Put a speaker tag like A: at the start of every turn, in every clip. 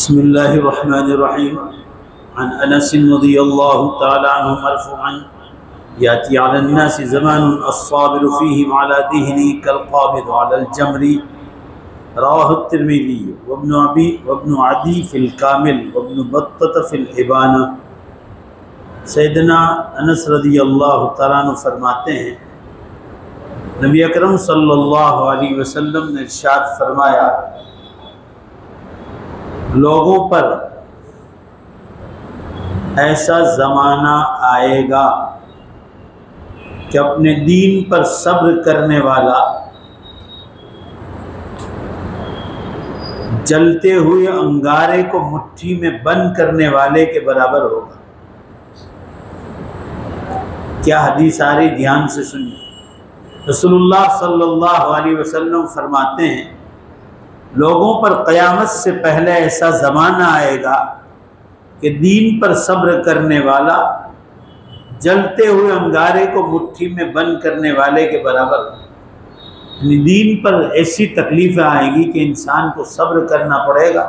A: बिस्मिल्लाहिर्रहमानिर्रहीम अन अनस रज़ियल्लाहु तआला अन्हु मरफ़ूअन याती अलन्नासि ज़मानुन अस्साबिरु फ़ीहि अला दीनिही कल-क़ाबिद अलल जमरी रवाहु तिर्मिज़ी व इब्नु अदी फ़िल कामिल व इब्नु बत्तता फ़िल इबाना। सैयदना अनस रज़ियल्लाहु तआला अन्हु फरमाते हैं, नबी अकरम सल्लल्लाहु अलैहि वसल्लम ने इरशाद फरमाया, लोगों पर ऐसा ज़माना आएगा कि अपने दीन पर सब्र करने वाला जलते हुए अंगारे को मुट्ठी में बंद करने वाले के बराबर होगा। क्या हदीस आ रही, ध्यान से सुनिए। रसूलुल्लाह सल्लल्लाहु अलैहि वसल्लम फरमाते हैं, लोगों पर क़यामत से पहले ऐसा ज़माना आएगा कि दीन पर सब्र करने वाला जलते हुए अंगारे को मुट्ठी में बंद करने वाले के बराबर। दीन पर ऐसी तकलीफ़ें आएगी कि इंसान को सब्र करना पड़ेगा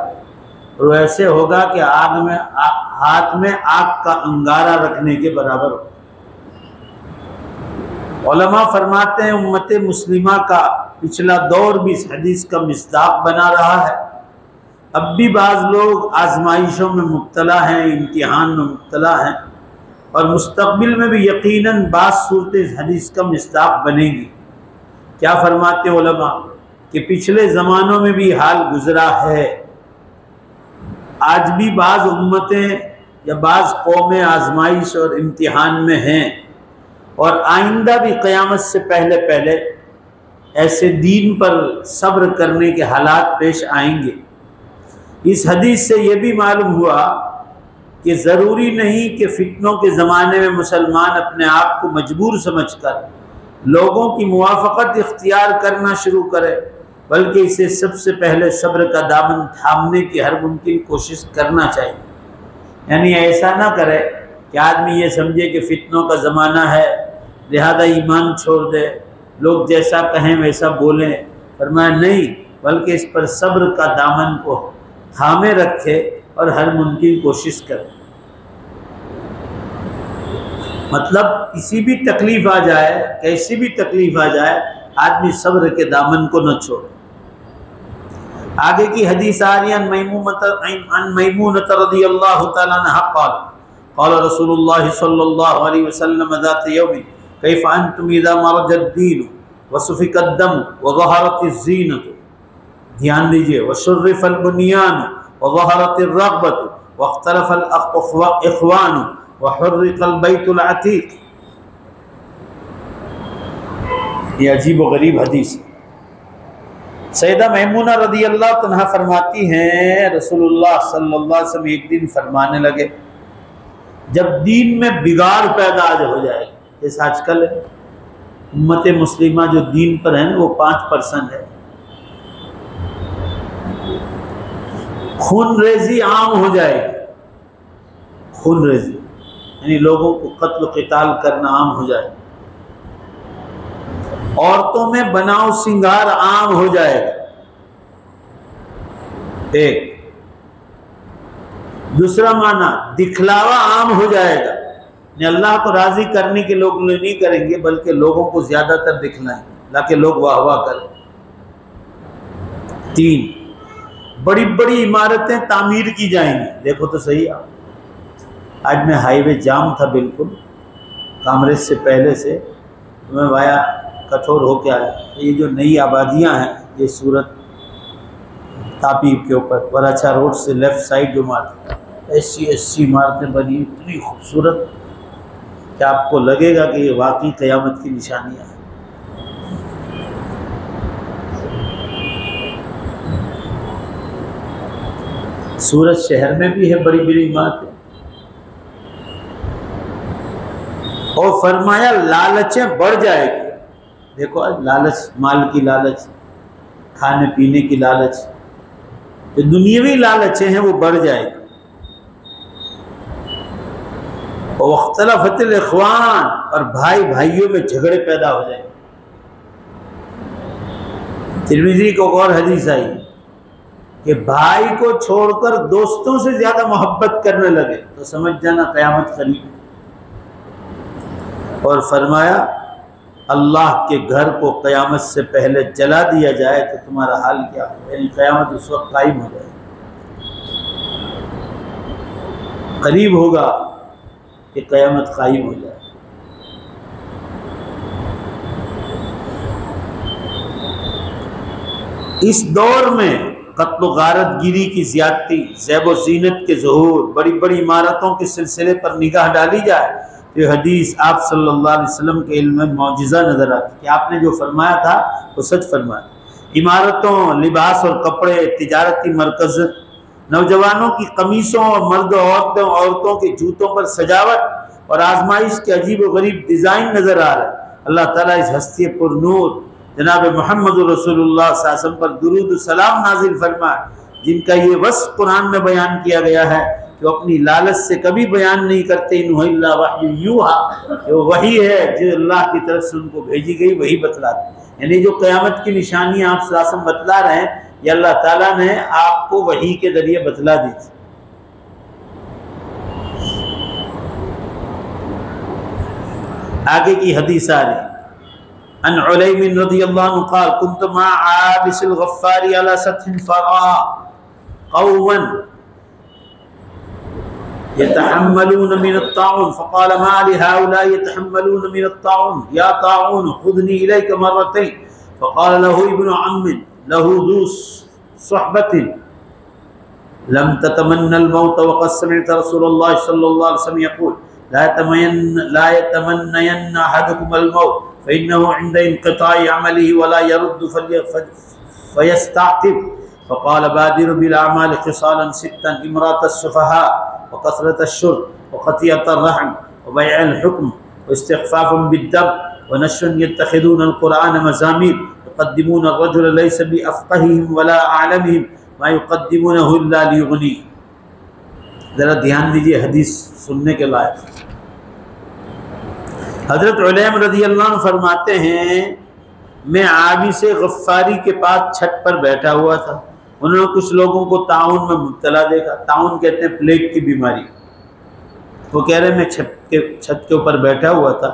A: और ऐसे होगा कि हाथ में आग का अंगारा रखने के बराबर हो। उलमा फरमाते हैं, उम्मत मुस्लिमा का पिछला दौर भी इस हदीस का मिस्दाक बना रहा है। अब भी बाज़ लोग आजमाइशों में मुब्तला हैं, इम्तिहान में मुब्तला हैं और मुस्तक़बिल में भी यकीनन बाज़ सूरतें इस हदीस का मिस्दाक बनेगी। क्या फरमाते उलमा कि पिछले ज़मानों में भी हाल गुजरा है, आज भी बाज़ उम्मतें या बाज़ कौमें आजमाइश और इम्तिहान में हैं और आइंदा भी क़यामत से पहले पहले ऐसे दीन पर सब्र करने के हालात पेश आएंगे। इस हदीस से ये भी मालूम हुआ कि ज़रूरी नहीं कि फितनों के ज़माने में मुसलमान अपने आप को मजबूर समझकर लोगों की मुवाफ़क़त इख्तियार करना शुरू करे, बल्कि इसे सबसे पहले सब्र का दामन थामने की हर मुमकिन कोशिश करना चाहिए। यानी ऐसा ना करे कि आदमी ये समझे कि फितनों का ज़माना है लिहाजा ईमान छोड़ दे, लोग जैसा कहें वैसा बोलें। फरमाया नहीं, बल्कि इस पर सब्र का दामन को थामे रखे और हर मुमकिन कोशिश करे। मतलब किसी भी तकलीफ़ आ जाए, कैसी भी तकलीफ़ आ जाए, आदमी सब्र के दामन को न छोड़े। आगे की हदीस आ रही है, अन मैमूनत रज़ियल्लाहु तआला अन्हा क़ाल रसूलुल्लाह सल्लल्लाहु अलैहि वसल्लम ज़ात यौम कैफ़ अंतुम इज़ा मरजद्दीन व सुफ़िकद दम व ज़हरतिज़ ज़ीनत। ध्यान दीजिए, व शुर्रिफ़ल बुनियान व ज़हरतिर रग़बत व इख़्तलफ़ल इख़वान व हुर्रिक़ल बैतुल अतीक़। ये अजीब व गरीब हदीस। सैयदा मैमूना रज़ियल्लाहु तआला फरमाती हैं, रसूलुल्लाह सल्लल्लाहु अलैहि वसल्लम एक दिन फरमाने लगे, जब दीन में बिगाड़ पैदा हो जाएगी, जैसे आजकल उम्मत मुस्लिमा जो दीन पर है वो 5% है, खून रेजी आम हो जाएगी। खून रेजी यानी लोगों को कत्ल क़िताल करना आम हो जाए, औरतों में बनाव सिंगार आम हो जाएगा। एक दूसरा माना, दिखलावा आम हो जाएगा। अल्लाह को राजी करने के लोग नहीं करेंगे, बल्कि लोगों को ज्यादातर दिखलाएंगे ताकि लोग वाह वाह करें। 3, बड़ी बड़ी इमारतें तामीर की जाएंगी। देखो तो सही, आज मैं हाईवे जाम था बिल्कुल कामरेज से पहले से, तो मैं वाया कठोर होके आया। ये जो नई आबादियां हैं, ये सूरत तापी के ऊपर वराछा रोड से लेफ्ट साइड जो इमारत, ऐसी इमारतें बनी, इतनी खूबसूरत कि आपको लगेगा कि ये वाकई क़यामत की निशानियां हैं। सूरत शहर में भी है बड़ी बड़ी इमारतें। और फरमाया लालचें बढ़ जाएगी। देखो आज लालच, माल की लालच, खाने पीने की लालच, जो दुनियावी लालचें हैं वो बढ़ जाएगी। और वख्तलफतिल इख़वान, और भाई भाइयों में झगड़े पैदा हो जाएंगे। तिर्मिज़ी को और हदीस आई, कि भाई को छोड़कर दोस्तों से ज्यादा मोहब्बत करने लगे तो समझ जाना क़यामत करीब है। और फरमाया अल्लाह के घर को क़यामत से पहले जला दिया जाए तो तुम्हारा हाल क्या हो, यानी क़यामत उस वक्त कायम हो जाए, करीब होगा कि क़यामत कायम हो जाए। इस दौर में कत्ल गारत गिरी की ज्यादती, ज़ैब व ज़ीनत के ज़हूर, बड़ी बड़ी इमारतों के सिलसिले पर निगाह डाली जाए तो ये हदीस आप सल्लल्लाहु अलैहि वसल्लम के इल्म में मौजिज़ा नज़र आती कि आपने जो फरमाया था वो सच फरमाया। इमारतों, लिबास और कपड़े, तिजारती मरकज़, नौजवानों की कमीज़ों और मर्द औरतों के जूतों पर सजावट और आजमाइश के अजीब व गरीब डिज़ाइन नज़र आ रहा है। अल्लाह ताला इस हस्ती पुर नूर जनाब मोहम्मद रसूलुल्लाह सल्लल्लाहु अलैहि वसल्लम पर दुरूद सलाम नाजिल फरमाए, जिनका ये वस्फ कुरान में बयान किया गया है कि वो अपनी लालच से कभी बयान नहीं करते, इन हुवा इल्ला वह्युन यूहा, वो वही है जो अल्लाह की तरफ से उनको भेजी गई, वही बतलाते। यानी जो क़यामत की निशानियाँ आप सल्लल्लाहु अलैहि वसल्लम बतला रहे हैं ये अल्लाह ताला ने आपको वही के जरिए बतला दी थी। आगे की हदीस आ रही अन उलैम रज़ियल्लाहु अन्हु क़ाल कुन्तु मअ आबिसिल गफ़्फ़ारी अला सत्हिन फ़रअ क़ौमन यतहम्मलून मिन अत्ताउन फ़क़ाल मा लिहाउलाइ यतहम्मलून मिन अत्ताउन या ताउन खुज़नी इलैका मर्रतैन फ़क़ाल लहु इब्नु अम्मिन लहु ज़ू सुहबतिन लम ततमन्नल मौत वक़द समिअत रसूलुल्लाह सल्लल्लाहु अलैहि वसल्लम यक़ूल ला यतमन्नयन्न अहदुकुमुल मौत फ़इन्नहु इंद इंक़िताइ अमलिही वला यरुद्दु फ़यस्तअतिब फ़क़ाल बादिरु बिल अमाल ख़िसालन सित्तन इमरातुस सुफ़हा व कसरतुश शुर्ब व क़तिअतुर रहम व बैअल हुक्म व इस्तिग़फ़ाफ़ुन बिद्दम व नश्रुन यत्तख़िज़ूनल क़ुरआन मज़ामीर युक़द्दिमून अर्रजुल लैसा बिअफ़क़हिहिम वला अअलमिहिम मा युक़द्दिमूनहु इल्ला लियुग़नी। ज़रा ध्यान दीजिए, हदीस सुनने के लायक। हज़रत उलैम रज़ियल्लाहु अन्हु फरमाते हैं मैं आबिस गफ़्फ़ारी के पास छत पर बैठा हुआ था, उन्होंने कुछ लोगों को ताउन में मुब्तला देखा। ताउन कहते हैं प्लेग की बीमारी। वो कह रहे मैं छत के ऊपर बैठा हुआ था,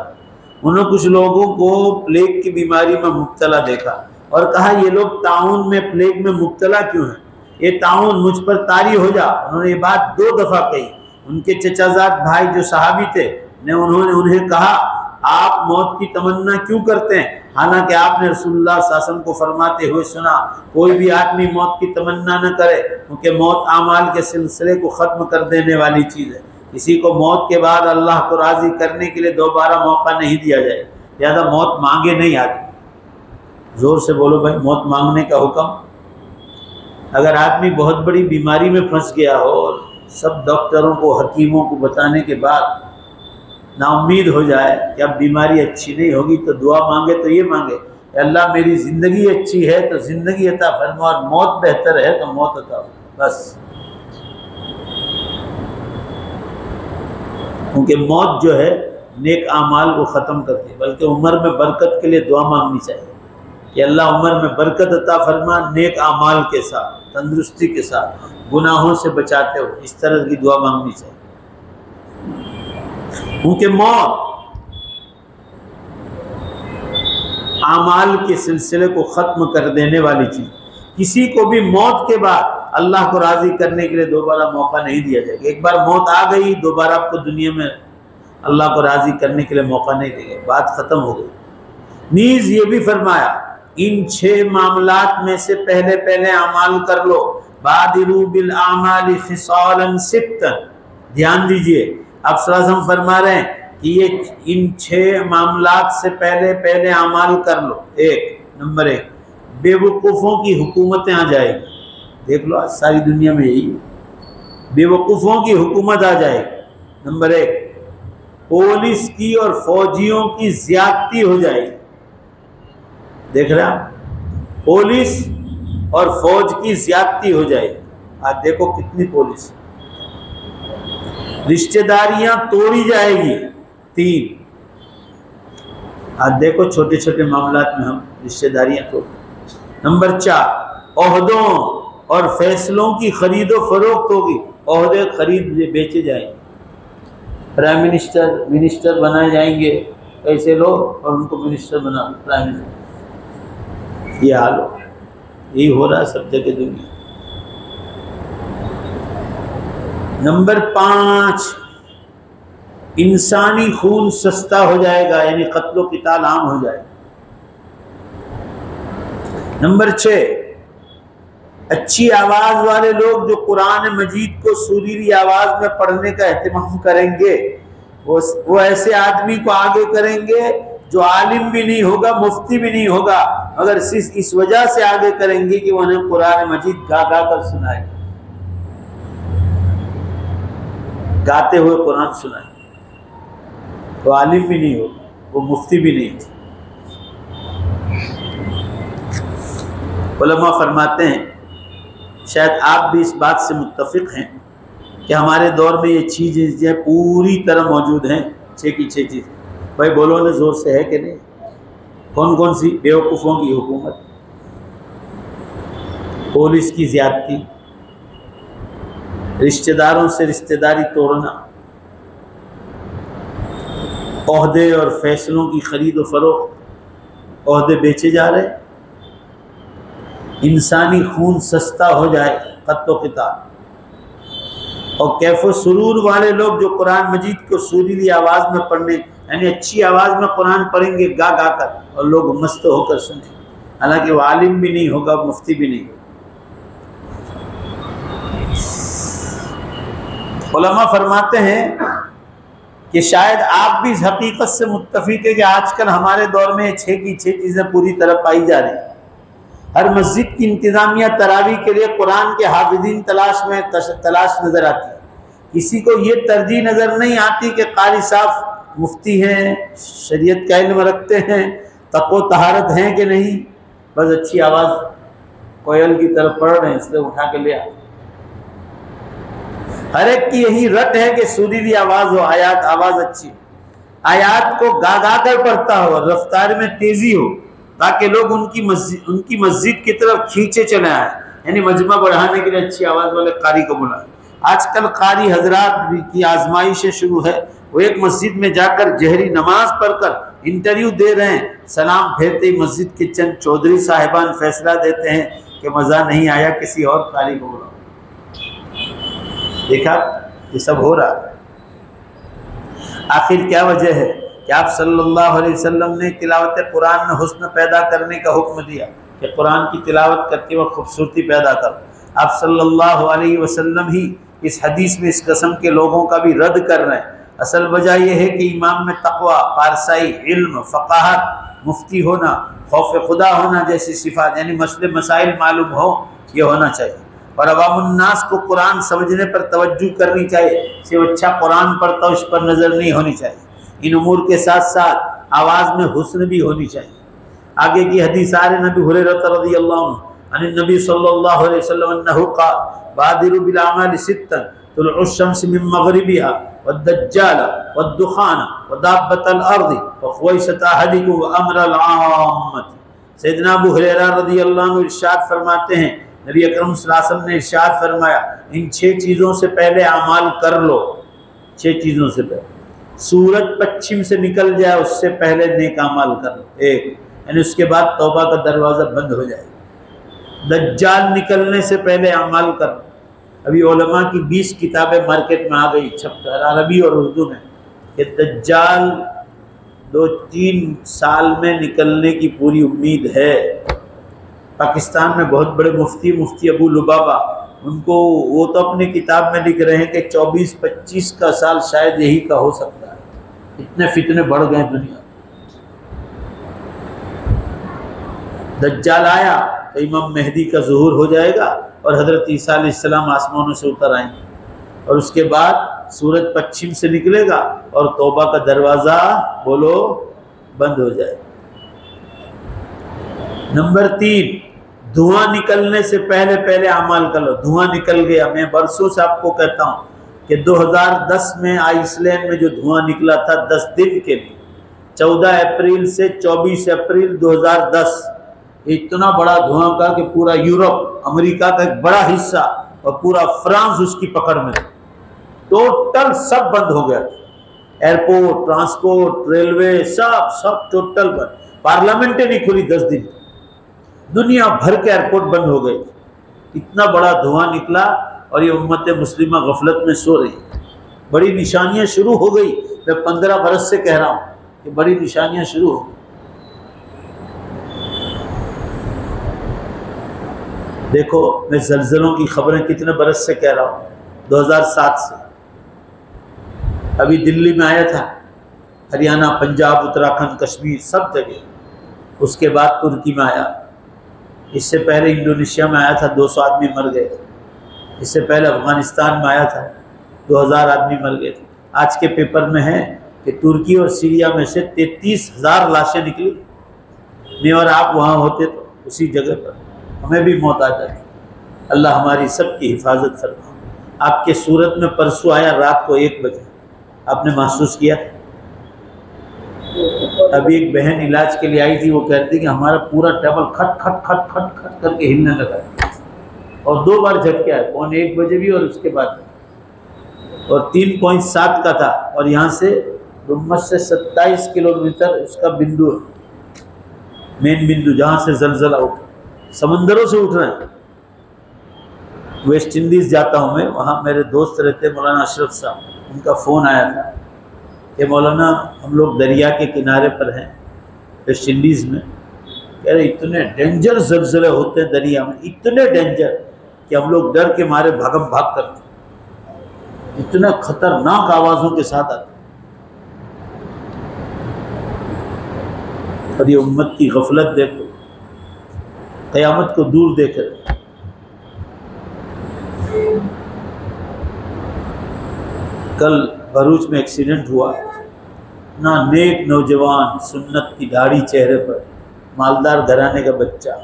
A: उन्होंने कुछ लोगों को प्लेग की बीमारी में मुब्तला देखा और कहा ये लोग ताउन में प्लेग में मुब्तला क्यों हैं, ये ताउन मुझ पर तारी हो जा। उन्होंने ये बात 2 दफ़ा कही। उनके चचाजाद भाई जो सहाबी थे ने उन्होंने उन्हें कहा आप मौत की तमन्ना क्यों करते हैं, हालांकि आपने रसूलुल्लाह सल्लल्लाहु अलैहि वसल्लम को फरमाते हुए सुना कोई भी आदमी मौत की तमन्ना न करे क्योंकि मौत आमाल के सिलसिले को ख़त्म कर देने वाली चीज़ है। किसी को मौत के बाद अल्लाह को राज़ी करने के लिए दोबारा मौका नहीं दिया जाए, लिहाजा मौत मांगे नहीं आदमी। ज़ोर से बोलो भाई, मौत मांगने का हुक्म। अगर आदमी बहुत बड़ी बीमारी में फंस गया हो और सब डॉक्टरों को हकीमों को बताने के बाद नाउम्मीद हो जाए कि अब बीमारी अच्छी नहीं होगी तो दुआ मांगे तो ये मांगे अल्लाह मेरी ज़िंदगी अच्छी है तो ज़िंदगी अता फरमा और मौत बेहतर है तो मौत अता फरमा, बस। क्योंकि मौत जो है नेक आमाल को ख़त्म करती है, बल्कि उम्र में बरकत के लिए दुआ मांगनी चाहिए कि अल्लाह उम्र में बरकत अता फरमा, नेक आमाल के साथ, तंदुरुस्ती के साथ, गुनाहों से बचाते हो, इस तरह की दुआ मांगनी चाहिए। क्योंकि मौत आमाल के सिलसिले को ख़त्म कर देने वाली चीज़। किसी को भी मौत के बाद अल्लाह को राज़ी करने के लिए दोबारा मौका नहीं दिया जाएगा। एक बार मौत आ गई, दोबारा आपको दुनिया में अल्लाह को राज़ी करने के लिए मौका नहीं देगा, बात ख़त्म हो गई। नीज़ ये भी फरमाया इन 6 मामलात में से पहले पहले अमाल कर लो। बादिरू बिल आमाली खिसालन सित्तन। ध्यान दीजिए, अब सल्लल्लाहु अलैहि वसल्लम फरमा रहे हैं कि ये इन 6 मामलात से पहले पहले अमाल कर लो। नंबर 1 बेवकूफ़ों की हुकूमतें आ जाएगी। देख लो आज सारी दुनिया में यही बेवकूफ़ों की हुकूमत आ जाएगी। नंबर 1 पुलिस की और फौजियों की ज्यादती हो जाएगी। देख रहे हैं, पुलिस और फौज की ज्यादती हो जाएगी। आज देखो कितनी पुलिस, रिश्तेदारियां तोड़ी जाएगी। 3 आज देखो छोटे छोटे मामलात में हम रिश्तेदारियां तोड़। नंबर 4 ओहदों और फैसलों की खरीदो फरोख्त होगी, ओहदे खरीद बेचे जाएंगे, प्राइम मिनिस्टर बनाए जाएंगे ऐसे लोग और उनको मिनिस्टर बना प्राइम मिनिस्टर। ये हाल हो, यही हो रहा है सब जगह दुनिया। नंबर 5, इंसानी खून सस्ता हो जाएगा, यानी कत्लो क़िताल आम हो जाएगा। नंबर 6, अच्छी आवाज वाले लोग जो कुरान मजीद को सुरीली आवाज में पढ़ने का एहतमाम करेंगे, वो ऐसे आदमी को आगे करेंगे जो आलिम भी नहीं होगा, मुफ्ती भी नहीं होगा, मगर सिर्फ इस वजह से आगे करेंगे कि वो उन्हें कुरान मजीद गा गा कर सुनाए, गाते हुए कुरान सुनाए। वो आलिम भी नहीं होगा, वो मुफ्ती भी नहीं होगा। उलमा फरमाते हैं, शायद आप भी इस बात से मुत्तफिक हैं कि हमारे दौर में ये चीज़ें पूरी तरह मौजूद हैं, 6 की 6 चीज़। भाई बोलो ना जोर से, है कि नहीं? कौन कौन सी? बेवकूफ़ों की हुकूमत, पुलिस की ज़्यादती, रिश्तेदारों से रिश्तेदारी तोड़ना, ओहदे और फैसलों की खरीद व फरोख्त, ओहदे बेचे जा रहे, इंसानी खून सस्ता हो जाए, कत्लो क़िताल, और कैफो सुरूर वाले लोग जो कुरान मजीद को सुरीली आवाज़ में पढ़ने, यानी अच्छी आवाज़ में कुरान पढ़ेंगे गा गा कर, और लोग मस्त होकर सुने, हालांकि वो आलिम भी नहीं होगा, मुफ्ती भी नहीं होगा। उलमा फरमाते हैं कि शायद आप भी इस हकीकत से मुत्तफिक है कि आजकल हमारे दौर में 6 की 6 चीज़ें पूरी तरह पाई जा रही हैं। हर मस्जिद की इंतज़ामिया तरावी के लिए कुरान के हाफिज़ीन तलाश नज़र आती है। किसी को ये तरजीह नज़र नहीं आती कि कारी साहब मुफ्ती हैं, शरीयत का इल्म रखते हैं, तक़वा तहारत हैं कि नहीं, बस अच्छी आवाज़ कोयल की तरफ पढ़ रहे हैं इसलिए उठा के ले आए। हर एक की यही रट है कि सुरीली आवाज़ हो, आवाज़ अच्छी, आयात को गा गा कर पढ़ता हो, रफ्तार में तेज़ी हो, ताकि लोग उनकी मस्जिद की तरफ खींचे चले आए, यानी मजमा बढ़ाने के लिए अच्छी आवाज़ वाले कारी को बुलाए। आजकल कारी हजरात की आजमाइशें शुरू है, वो एक मस्जिद में जाकर जहरी नमाज पढ़कर इंटरव्यू दे रहे हैं, सलाम फेरते ही मस्जिद के चंद चौधरी साहिबान फैसला देते हैं कि मज़ा नहीं आया, किसी और कारी को बुलाओ। देखा, ये सब हो रहा है। आखिर क्या वजह है कि आप सल्लल्लाहु अलैहि वसल्लम ने तिलावत कुरान में हुस्न पैदा करने का हुक्म दिया कि कुरान की तिलावत करते वक्त खूबसूरती पैदा करो। आप सल्लल्लाहु अलैहि वसल्लम ही इस हदीस में इस किस्म के लोगों का भी रद्द कर रहे हैं। असल वजह यह है कि इमाम में तक़वा, पारसाई, इल्म, फ़क़ाहत, मुफ्ती होना, खौफ खुदा होना जैसी सिफ़ात, यानी मसले मसाइल मालूम हो, ये होना चाहिए। और अवामुन्नास को कुरान समझने पर तवज्जो करनी चाहिए, सिर्फ अच्छा कुरान पढ़ता हो इस पर नज़र नहीं होनी चाहिए। इन उमूर के साथ साथ आवाज़ में हुस्न भी होनी चाहिए। आगे की हदीस आ रही, नबी हुरैरा रज़ियल्लाहु अन्हु नबी सल्लल्लाहु अलैहि वसल्लम अन्नहु क़ाल बादिरु बिल आमालि सित्तन तुलउ शम्स मिन मग़रिबिहा वद्दज्जाल वद्दुखान वदाब्बतल अर्दि वख़ुवैसत अहदिकुम व अमरल आम्मति। सैयदना अबू हुरैरा रज़ियल्लाहु अन्हु इरशाद फरमाते हैं, नबी अकरम सल्लल्लाहु अलैहि वसल्लम ने इरशाद फरमाया, इन 6 चीज़ों से पहले अमाल कर लो। 6 चीज़ों से पहले, सूरज पश्चिम से निकल जाए उससे पहले नेक अमाल कर लो, 1, यानी उसके बाद तौबा का दरवाज़ा बंद हो जाएगा। दज्जाल निकलने से पहले अमाल कर लो। अभी उलमा की 20 किताबें मार्केट में आ गई छपकर अरबी और उर्दू में, कि दज्जाल 2-3 साल में निकलने की पूरी उम्मीद है। पाकिस्तान में बहुत बड़े मुफ्ती अबू लुबाबा, उनको वो तो अपनी किताब में लिख रहे हैं कि 24-25 का साल शायद यही का हो सकता है। इतने फितने बढ़ गए दुनिया। दज्जाल आया तो इमाम मेहदी का ज़ुहूर हो जाएगा और हज़रत ईसा अलैहिस्सलाम आसमानों से उतर आएंगे, और उसके बाद सूरज पश्चिम से निकलेगा और तौबा का दरवाज़ा बोलो बंद हो जाएगा। नंबर 3, धुआं निकलने से पहले पहले अमाल कर लो। धुआं निकल गया, मैं बरसों से आपको कहता हूँ कि 2010 में आइसलैंड में जो धुआं निकला था 10 दिन के लिए, 14 अप्रैल से 24 अप्रैल 2010, इतना बड़ा धुआं का कि पूरा यूरोप, अमेरिका का एक बड़ा हिस्सा और पूरा फ्रांस उसकी पकड़ में, टोटल सब बंद हो गया। एयरपोर्ट, ट्रांसपोर्ट, रेलवे, सब टोटल बंद। पार्लियामेंट नहीं खुली 10 दिन। दुनिया भर के एयरपोर्ट बंद हो गए। इतना बड़ा धुआं निकला और ये उम्मत मुस्लिमा गफलत में सो रही है। बड़ी निशानियां शुरू हो गई। मैं 15 बरस से कह रहा हूँ कि बड़ी निशानियां शुरू हो गई। देखो, मैं ज़लज़लों की खबरें कितने बरस से कह रहा हूँ, 2007 से। अभी दिल्ली में आया था, हरियाणा, पंजाब, उत्तराखंड, कश्मीर, सब जगह। उसके बाद तुर्की में आया। इससे पहले इंडोनेशिया में आया था, 200 आदमी मर गए। इससे पहले अफगानिस्तान में आया था, 2000 आदमी मर गए थे। आज के पेपर में है कि तुर्की और सीरिया में से 33,000 लाशें निकली। मैं और आप वहाँ होते तो उसी जगह पर हमें भी मौत आ जाती। अल्लाह हमारी सबकी हिफाजत फरमाए। आपके सूरत में परसों आया रात को 1 बजे, आपने महसूस किया? अभी एक बहन इलाज के लिए आई थी, वो कहती कि हमारा पूरा टेबल खट खट खट खट खट करके हिलने लगा और 2 बार झटके आए, 1 बजे भी और उसके बाद, और 3.7 का था। और यहाँ से डुम्मस से 27 किलोमीटर उसका बिंदु है, मेन बिंदु जहाँ से जलजला उठा। समंदरों से उठ रहे हैं। वेस्ट इंडीज़ जाता हूँ मैं, वहाँ मेरे दोस्त रहते मौलाना अशरफ साहब, उनका फ़ोन आया था कि मौलाना हम लोग दरिया के किनारे पर हैं वेस्ट इंडीज़ में। कह रहे इतने डेंजर ज़लज़ले होते हैं दरिया में, इतने डेंजर कि हम लोग डर के मारे भागम भाग करते, इतना खतरनाक आवाज़ों के साथ आते। और ये उम्मत की गफलत देखो, क़यामत को दूर देख रहे। कल भरूच में एक्सीडेंट हुआ ना, नेक नौजवान, सुन्नत की दाढ़ी चेहरे पर, मालदार घराने का बच्चा,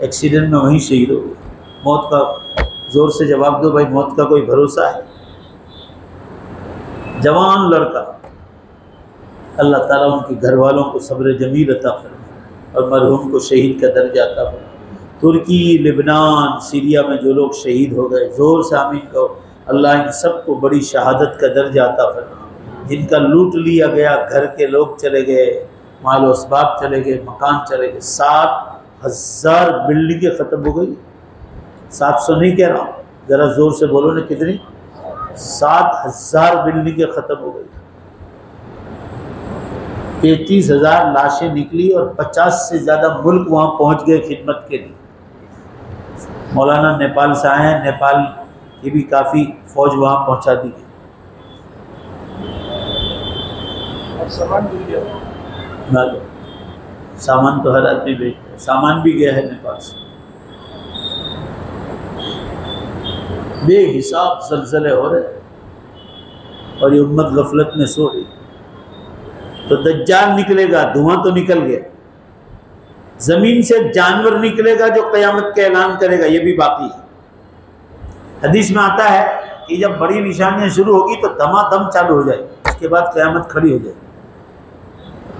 A: एक्सीडेंट में वहीं शहीद हो गया। मौत का ज़ोर से जवाब दो भाई, मौत का कोई भरोसा है? जवान लड़का। अल्लाह ताला उनके घर वालों को सब्र जमील अता फरमाए और मरहूम को शहीद का दर्जा अता फरमाए। तुर्की, लिबनान, सीरिया में जो लोग शहीद हो गए, ज़ोर से आमीन कहो। अल्लाह इन सबको बड़ी शहादत का दर्जा अता फरमाए। जिनका लूट लिया गया, घर के लोग चले गए, माल असबाब चले गए, मकान चले गए। 7,000 बिल्डिंगें ख़त्म हो गई। 700 नहीं कह रहा हूँ, ज़रा ज़ोर से बोलो ना, कितनी? 7,000 बिल्डिंगें ख़त्म हो गई। 33,000 लाशें निकली और 50 से ज़्यादा मुल्क वहाँ पहुँच गए खिदमत के लिए। मौलाना नेपाल से आए हैं, नेपाल की भी काफ़ी फ़ौज वहाँ पहुँचा दी गई। सामान तो हर आदमी भेजता है, सामान भी गया है नेपाल से। बेहिसाब ज़लज़ले हो रहे और ये उम्मत गफलत में सो रही। तो दज्जाल निकलेगा, धुआं तो निकल गया, ज़मीन से जानवर निकलेगा जो क़यामत का ऐलान करेगा, ये भी बाकी है। हदीस में आता है कि जब बड़ी निशानियां शुरू होगी तो धमाधम चालू हो जाएगी, उसके बाद क़यामत खड़ी हो जाएगी।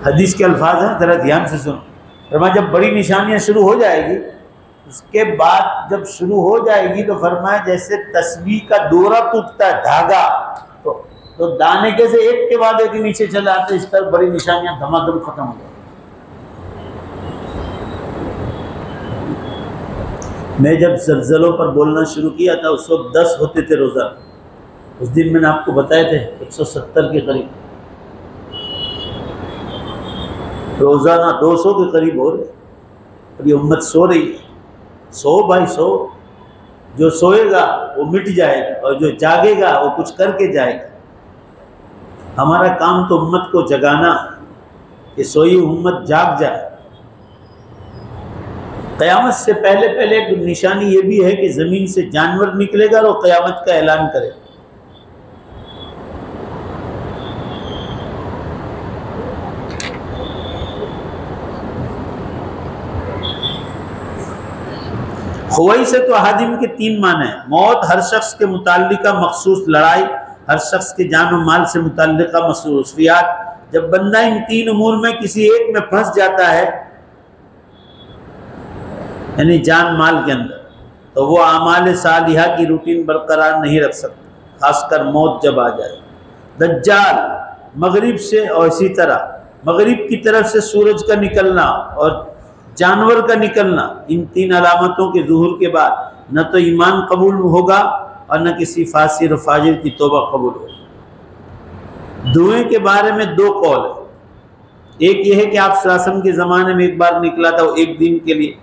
A: हदीस के अल्फाज हैं, ज़रा ध्यान से सुनो। फरमाया जब बड़ी निशानियां शुरू हो जाएगी, उसके बाद जब शुरू हो जाएगी तो फरमाया जैसे तस्बीह का डोरा टूटता है, धागा, तो दाने कैसे एक के बाद एक नीचे चले आते, इस तरह बड़ी निशानियां धमाधम खत्म हो जाएगी। मैं जब ज़लज़लों पर बोलना शुरू किया था उस वक्त 10 होते थे रोज़ाना। उस दिन मैंने आपको बताए थे 170 के करीब, रोज़ाना 200 के करीब हो रहे। और ये उम्मत सो रही है। सो भाई सो, जो सोएगा वो मिट जाएगा और जो जागेगा वो कुछ करके जाएगा। हमारा काम तो उम्मत को जगाना है कि सोई उम्मत जाग जाए। क़यामत से पहले पहले एक निशानी ये भी है कि ज़मीन से जानवर निकलेगा और क़यामत का ऐलान करेगा। खुवई से तो हादिम के 3 माने हैं। मौत हर शख्स के मुताल्लिका मखसूस लड़ाई, हर शख्स के जान और माल से मुताल्लिका मसरूफियात। जब बंदा इन 3 उमूर में किसी एक में फंस जाता है यानी जान माल के अंदर, तो वो आमाल सालिहा की रूटीन बरकरार नहीं रख सकते, खासकर मौत जब आ जाए। दज्जाल मगरिब से, और इसी तरह मगरिब की तरफ से सूरज का निकलना और जानवर का निकलना, इन तीन अलामतों के ज़ुहूर के बाद न तो ईमान कबूल होगा और न किसी फासिर और फाजिर की तौबा कबूल होगी। धुएं के बारे में दो कौल है, एक यह है कि आप सल्लल्लाहु के ज़माने में एक बार निकला था, वो एक दिन के लिए,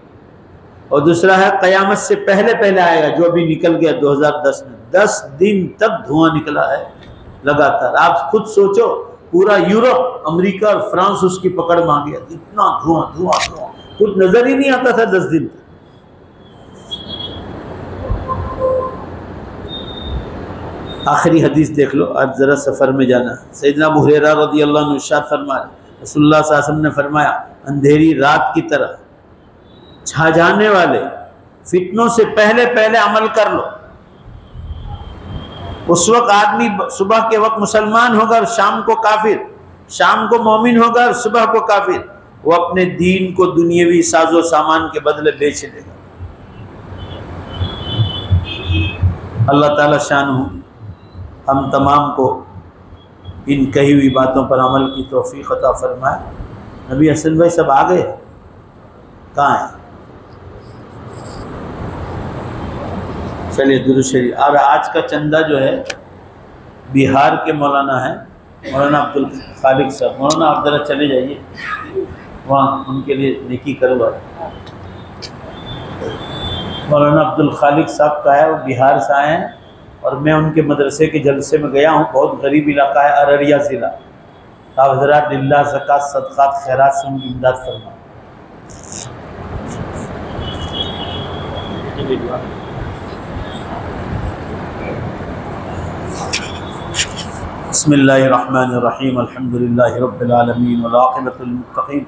A: और दूसरा है क़यामत से पहले पहले आएगा, जो अभी निकल गया 2010 में, 10 दिन तक धुआं निकला है लगातार। आप खुद सोचो, पूरा यूरोप, अमेरिका और फ्रांस उसकी पकड़ में आ गया, इतना धुआं धुआं धुआं, कुछ नजर ही नहीं आता था 10 दिन तक। आखिरी हदीस देख लो, आज जरा सफर में जाना। सैयदना अबू हुरैरा रज़ियल्लाहु अन्हु इरशाद फरमाए, रसूलुल्लाह सल्लल्लाहु अलैहि वसल्लम ने फरमाया, अंधेरी रात की तरह छा जाने वाले फितनों से पहले पहले अमल कर लो। उस वक्त आदमी सुबह के वक्त मुसलमान होगा और शाम को काफिर, शाम को मोमिन होगा और सुबह को काफिर। वो अपने दीन को दुनियावी साजो सामान के बदले बेच लेगा। अल्लाह ताला शानहू हम तमाम को इन कही हुई बातों पर अमल की तौफीक अता फरमाए। नबी हसन भाई सब आ गए, कहाँ हैं? चलिए दुरूद शरीफ। और आज का चंदा जो है बिहार के मौलाना है, मौलाना अब्दुल खालिक साहब। मौलाना आप ज़रा चले जाइए वहाँ, उनके लिए नेकी करवा। मौलाना अब्दुल खालिक साहब का है, वो बिहार से आए हैं और मैं उनके मदरसे के जलसे में गया हूँ। बहुत गरीब इलाका है, अररिया ज़िला। आप हज़रात लिल्लाह ज़कात सदक़ात खैरात से उनकी इमदाद फरमा। बिस्मिल्लाहिर्रहमानिर्रहीम, अल्हम्दुलिल्लाहि रब्बिल आलमीन वल आक़िबतुल मुत्तक़ीन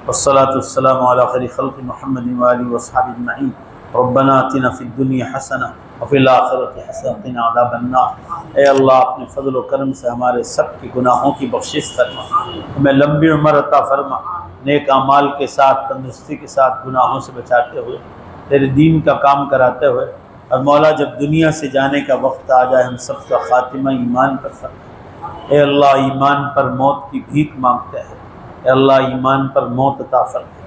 A: वस्सलातु वस्सलामु अला खैरि ख़ल्क़ि मुहम्मदिन व आलिहि व अस्हाबिहि अजमईन। रब्बना आतिना फ़िद दुनिया हसना व फ़िल आख़िरति हसनह व क़िना अज़ाबन नार। ए अल्लाह, अपने फ़ज़ल व करम से हमारे सब के गुनाहों की बख्शिश फरमा, हमें लंबी उम्र अता फरमा, नेक अमाल के साथ, तंदुरुस्ती के साथ, गुनाहों से बचाते हुए, तेरे दीन का काम कराते हुए। और मौला, जब दुनिया से जाने का वक्त आ जाए, हम सब का ख़ातिमा ईमान पर फरमा। ए अल्लाह, ईमान पर मौत की भीख मांगते हैं। ए अल्लाह, ईमान पर मौत अता फरमा।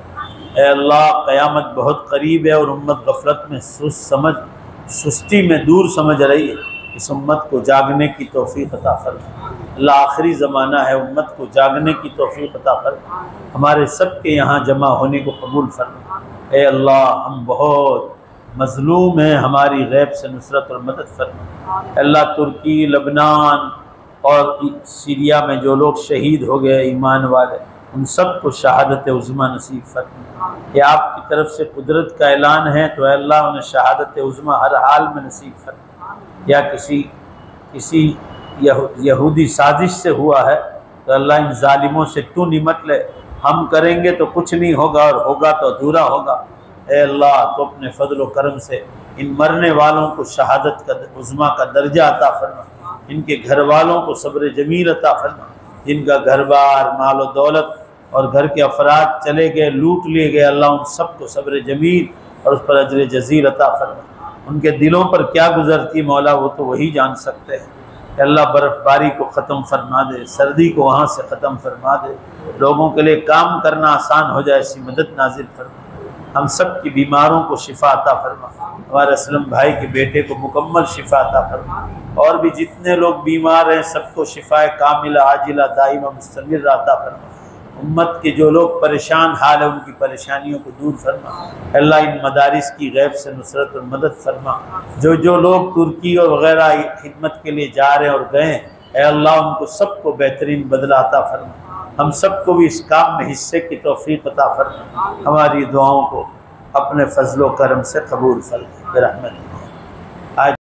A: ए अल्लाह, क़यामत बहुत करीब है और उम्मत गफलत में सुस्ती में दूर समझ रही है। इस उम्मत को जागने की तौफीक अता फरमा। अल्लाह, आखिरी ज़माना है, उम्मत को जागने की तौफीक अता फरमा। हमारे सब के यहाँ जमा होने को कबूल फरमा। ए अल्लाह, हम बहुत मज़लूम हैं, हमारी गैब से नुसरत और मदद फरमा। अल्लाह, तुर्की, लबनान और सीरिया में जो लोग शहीद हो गए ईमान वाले, उन सब को शहादत उज़्मा नसीब फरमा। ये आपकी तरफ से कुदरत का ऐलान है, तो अल्लाह उन्हें शहादत उज़्मा हर हाल में नसीब फरमा। या किसी यहूदी साजिश से हुआ है, तो अल्लाह इन जालिमों से तू निमट ले। हम करेंगे तो कुछ नहीं होगा और होगा तो अधूरा होगा। ए अल्लाह, तो अपने फजल व करम से इन मरने वालों को शहादत का उज़्मा का दर्जा अता फरमा। इनके घर वालों को सब्र जमील अता फरमा। जिनका घर बार, माल व दौलत और घर के अफराद चले गए, लूट लिए गए, अल्लाह उन सबको सब्र जमील और उस पर अजर जज़ील अता फरमा। उनके दिलों पर क्या गुजरती मौला, वो तो वही जान सकते हैं। अल्लाह, बर्फ़बारी को ख़त्म फरमा दे, सर्दी को वहाँ से ख़त्म फरमा दे, लोगों के लिए काम करना आसान हो जाए, ऐसी मदद नाजिल फरमा। हम सब की बीमारों को शिफा अता फरमा। हमारे असलम भाई के बेटे को मुकम्मल शिफा अता फरमा। और भी जितने लोग बीमार हैं, सबको शिफाए कामिला आजिला दाइमा मुस्तमिर अता फरमा। उम्मत के जो लोग परेशान हाल है, उनकी परेशानियों को दूर फरमा। अल्लाह, इन मदारिस की गैब से नुसरत और मदद फरमा। जो लोग तुर्की और वगैरह खिदमत के लिए जा रहे हैं और गए, अल्लाह उनको सबको बेहतरीन बदला अता फरमा। हम सबको भी इस काम में हिस्से की तौफीक अता फरमा। हमारी दुआओं को अपने फजलो करम से कबूल फरमा।